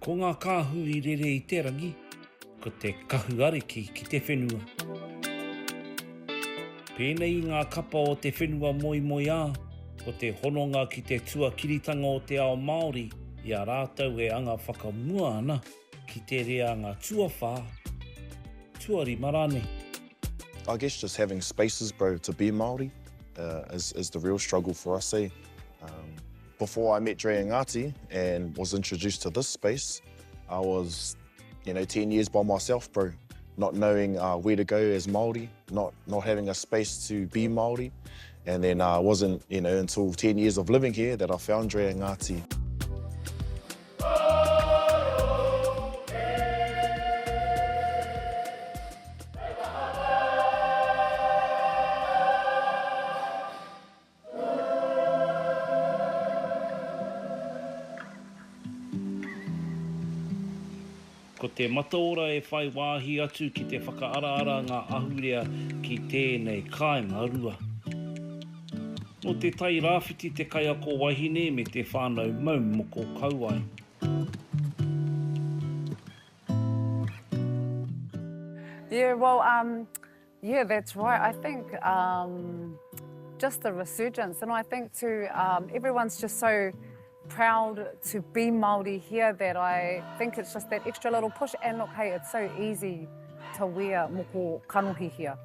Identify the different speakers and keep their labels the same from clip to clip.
Speaker 1: Ko ngā kāhu I rere I te rangi, ko te kahu ariki ki te whenua. Pēnei ngā kapa o te whenua moi moi ā, ko te hononga ki te tua kiritanga o te ao Māori, I a rātau e anga whakamua ana ki te rea ngā tuawhā, tuari marane.
Speaker 2: I guess just having spaces, bro, to be Māori is the real struggle for us, eh? Before I met Dre Ngāti and was introduced to this space, I was, 10 years by myself, bro. Not knowing where to go as Māori, not having a space to be Māori. And then it wasn't, until 10 years of living here that I found Dre Ngāti.
Speaker 1: Ko te mataora e whai wāhi atu ki te whakaaraara ngā ahurea ki tēnei kāinga rua. No te tai rāwhiti te kai ako wahine me te whānau mau moko kauai.
Speaker 3: Yeah, well, that's right. I think just the resurgence, and I think too, everyone's just so proud to be Māori here that I think it's just that extra little push. And look, hey, it's so easy to wear moko kanohi here.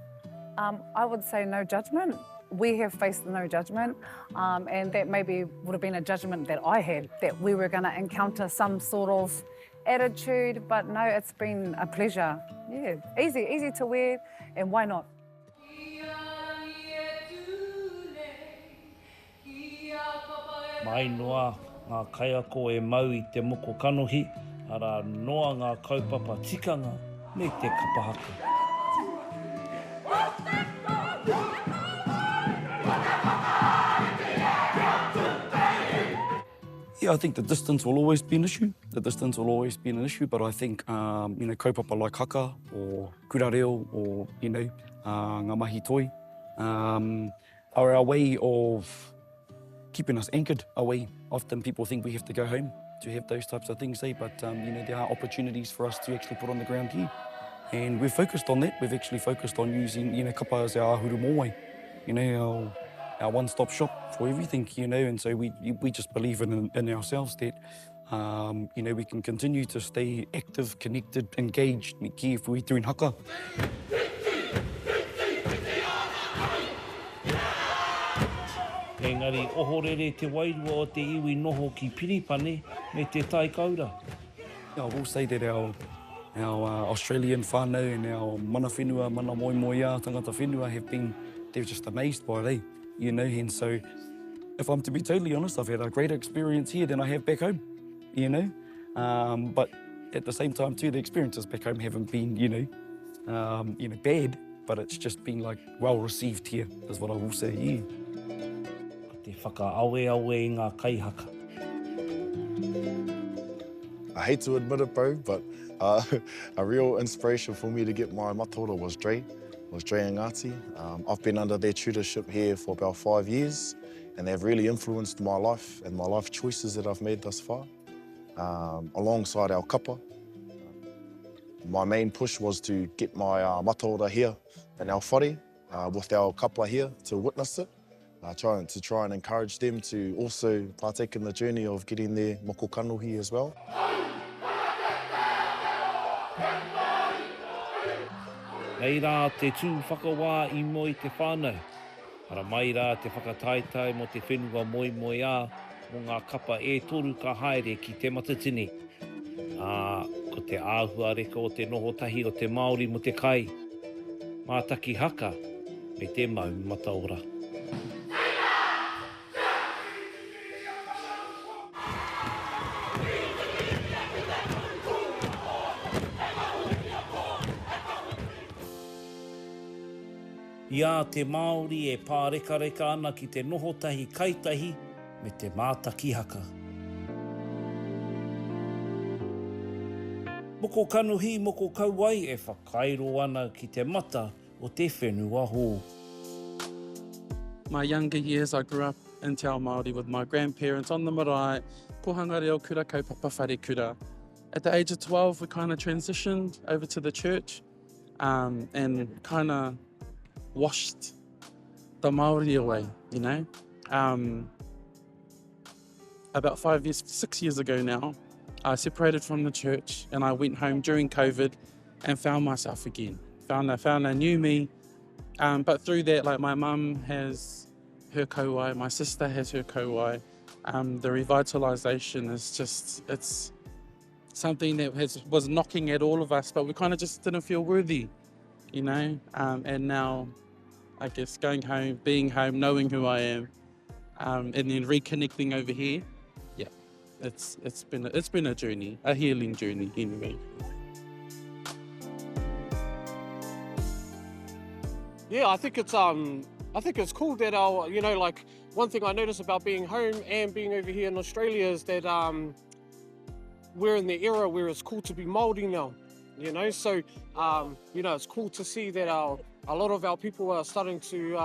Speaker 3: I would say no judgment. We have faced no judgment, and that maybe would have been a judgment that I had, that we were going to encounter some sort of attitude, but no, it's been a pleasure. Yeah, easy to wear, and why not?
Speaker 1: Mai noa ngā kaiako e mau I te moko kanohi, ara noa ngā kaupapa tikanga me te kapahaka.
Speaker 4: Yeah, I think the distance will always be an issue. The distance will always be an issue, but I think, kaupapa like haka or kurareo or, ngā mahi toi are our way of keeping us anchored away. Often people think we have to go home to have those types of things, but there are opportunities for us to actually put on the ground here. And we've focused on that. We've actually focused on using, kapa as our ahuru mōwai, our one-stop shop for everything, and so we just believe in ourselves that, we can continue to stay active, connected, engaged, ki if we're doing haka.
Speaker 1: Engari, ohorere te wairua o te iwi noho ki Piripane me te tai kaura.
Speaker 4: I will say that our Australian whānau and our mana whenua, mana moi moi ā, tangata whenua they're just amazed by it, and so if I'm to be totally honest, I've had a greater experience here than I have back home, but at the same time too, the experiences back home haven't been, bad, but it's just been like well received here, is what I will say, yeah.
Speaker 1: Te whakaawe awe I ngā kaihaka.
Speaker 2: I hate to admit it, bro, but a real inspiration for me to get my mataora was Dre Ngāti. I've been under their tutorship here for about 5 years, and they've really influenced my life and my life choices that I've made thus far, alongside our kapa. My main push was to get my mataora here in our whare, with our kapa here to witness it. To try and encourage them to also partake in the journey of getting their moko kanohi as well.
Speaker 1: Nei rā te tū whakawā I moi te whānau. Ara mai rā te whakataitai mo te whenua moi moi ā mo ngā kapa e toru ka haere ki te matatini. Ko te āhua reka o te noho tahi o te Māori mo te kai. Mātaki haka me te mau mataora. Ia te Māori e pāreka-reka ana ki te noho tahi kaitahi me te mātaki haka. Moko kanohi, moko kauai e whakairo ana ki te mata o te whenua hō.
Speaker 5: My younger years, I grew up in Te Ao Māori with my grandparents on the marae, pohanga reo kura, kaupapa whare kura. at the age of 12, we kind of transitioned over to the church and kind of washed the Māori away, you know. About 6 years ago now, I separated from the church and I went home during COVID and found myself again. Found a new me. But through that, like my mum has her kauai, my sister has her kauai. The revitalisation is just, it's something that was knocking at all of us, but we kind of just didn't feel worthy, you know. And now, I guess going home, being home, knowing who I am, and then reconnecting over here, yeah, it's been a journey, a healing journey anyway.
Speaker 6: Yeah, I think it's cool that like one thing I notice about being home and being over here in Australia is that we're in the era where it's cool to be Māori now, you know. So it's cool to see that a lot of our people are starting to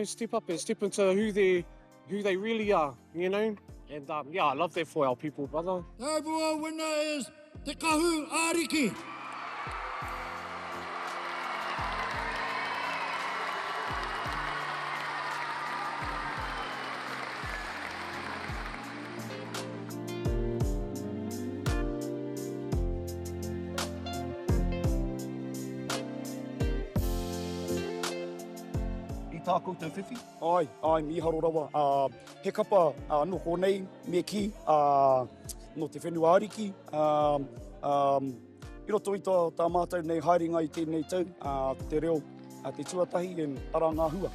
Speaker 6: step up and step into who they really are, you know. And I love that for our people, brother.
Speaker 7: The overall winner is Te Kahu Ariki.
Speaker 8: Tākou te whiwhi?
Speaker 4: Ai, mi haro rawa. He kapa noko nei, me ki, no te whenua ariki. I roto i tā mātou nei haerenga i tēnei tau, te reo, te tuatahi, and ara ngā hua.